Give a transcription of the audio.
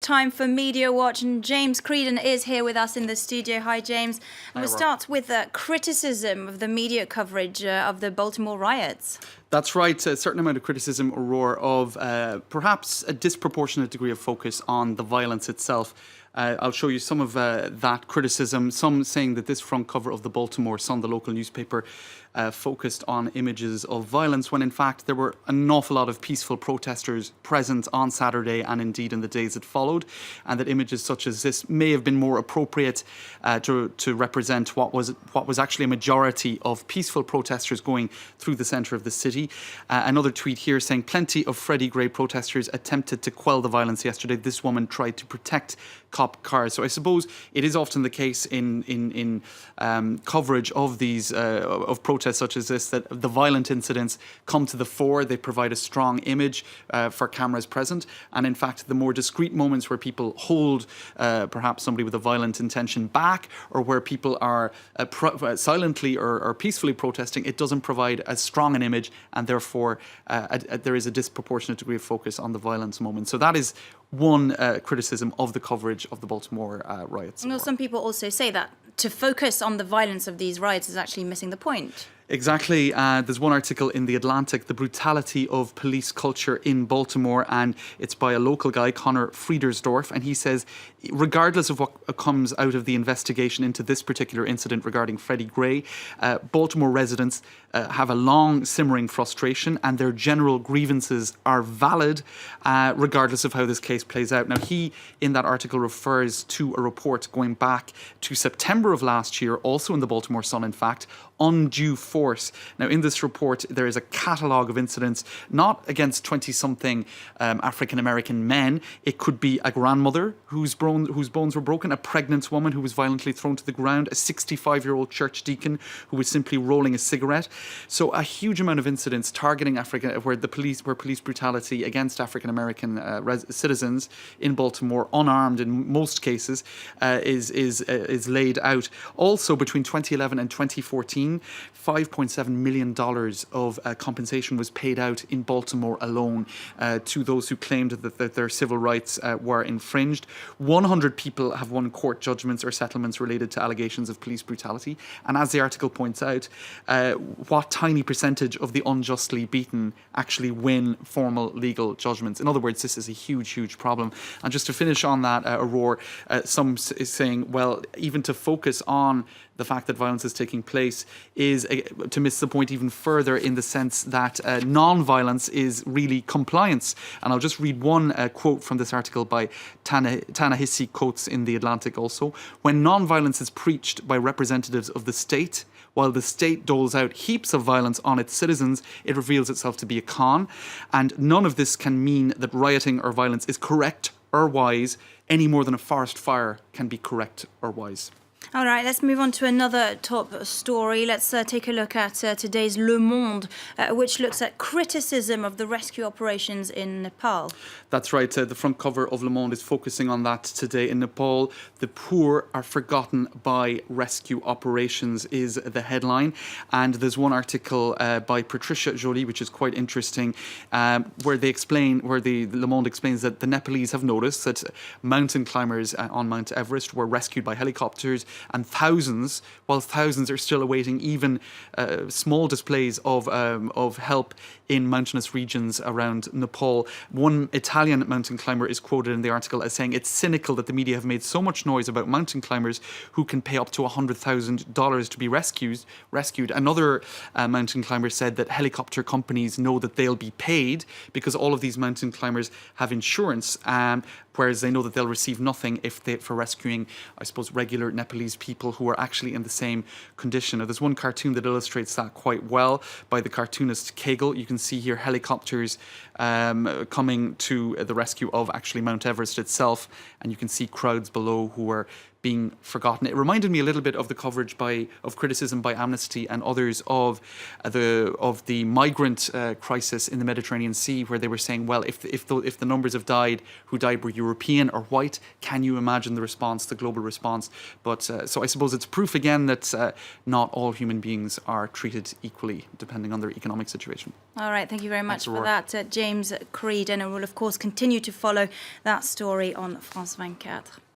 time for Media Watch, and James Creedon is here with us in the studio. Hi, James. And we'll start with criticism of the media coverage of the Baltimore riots. That's right. A certain amount of criticism, Aurora, of perhaps a disproportionate degree of focus on the violence itself. I'll show you some of that criticism. Some saying that this front cover of the Baltimore Sun, the local newspaper, focused on images of violence, when in fact there were an awful lot of peaceful protesters present on Saturday and indeed in the days that followed, and that images such as this may have been more appropriate to represent what was actually a majority of peaceful protesters going through the centre of the city. Another tweet here saying plenty of Freddie Gray protesters attempted to quell the violence yesterday. This woman tried to protect cop cars. So I suppose it is often the case in coverage of these of protests such as this that the violent incidents come to the fore. They provide a strong image for cameras present, and in fact the more discreet moments where people hold perhaps somebody with a violent intention back, or where people are silently or peacefully protesting, it doesn't provide as strong an image, and therefore there is a disproportionate degree of focus on the violence moment. So that is one criticism of the coverage of the Baltimore riots. Well, some people also say that to focus on the violence of these riots is actually missing the point. Exactly. There's one article in The Atlantic, The Brutality of Police Culture in Baltimore, and it's by a local guy, Connor Friedersdorf, and he says, regardless of what comes out of the investigation into this particular incident regarding Freddie Gray, Baltimore residents have a long simmering frustration, and their general grievances are valid, regardless of how this case plays out. Now, he, in that article, refers to a report going back to September of last year, also in the Baltimore Sun, in fact, undue force. Now, in this report, there is a catalogue of incidents, not against 20-something African-American men. It could be a grandmother whose bones were broken, a pregnant woman who was violently thrown to the ground, a 65-year-old church deacon who was simply rolling a cigarette. So a huge amount of incidents targeting where police brutality against African-American citizens in Baltimore, unarmed in most cases, is laid out. Also, between 2011 and 2014, $5.7 million of compensation was paid out in Baltimore alone to those who claimed that their civil rights were infringed. 100 people have won court judgments or settlements related to allegations of police brutality. And as the article points out, what tiny percentage of the unjustly beaten actually win formal legal judgments? In other words, this is a huge, huge problem. And just to finish on that, Aurora, some is saying, well, even to focus on the fact that violence is taking place is to miss the point even further, in the sense that non-violence is really compliance. And I'll just read one quote from this article by Ta-Nehisi Coates in The Atlantic also. When non-violence is preached by representatives of the state, while the state doles out heaps of violence on its citizens, it reveals itself to be a con. And none of this can mean that rioting or violence is correct or wise, any more than a forest fire can be correct or wise. All right, let's move on to another top story. Let's take a look at today's Le Monde, which looks at criticism of the rescue operations in Nepal. That's right. The front cover of Le Monde is focusing on that today. In Nepal, the poor are forgotten by rescue operations is the headline. And there's one article by Patricia Joly, which is quite interesting, where the Le Monde explains that the Nepalese have noticed that mountain climbers on Mount Everest were rescued by helicopters, and thousands are still awaiting even small displays of help in mountainous regions around Nepal. One Italian mountain climber is quoted in the article as saying it's cynical that the media have made so much noise about mountain climbers who can pay up to $100,000 to be rescued. Another mountain climber said that helicopter companies know that they'll be paid because all of these mountain climbers have insurance, whereas they know that they'll receive nothing for rescuing, I suppose, regular Nepalese people who are actually in the same condition. Now, there's one cartoon that illustrates that quite well by the cartoonist Kegel. You can see here helicopters coming to the rescue of actually Mount Everest itself, and you can see crowds below who are being forgotten. It reminded me a little bit of the coverage of criticism by Amnesty and others of the migrant crisis in the Mediterranean Sea, where they were saying, well, if the numbers of who died were European or white, can you imagine the global response? But so I suppose it's proof again that not all human beings are treated equally depending on their economic situation. All right, thank you very much for that, James. James Creed, and I will, of course, continue to follow that story on France 24.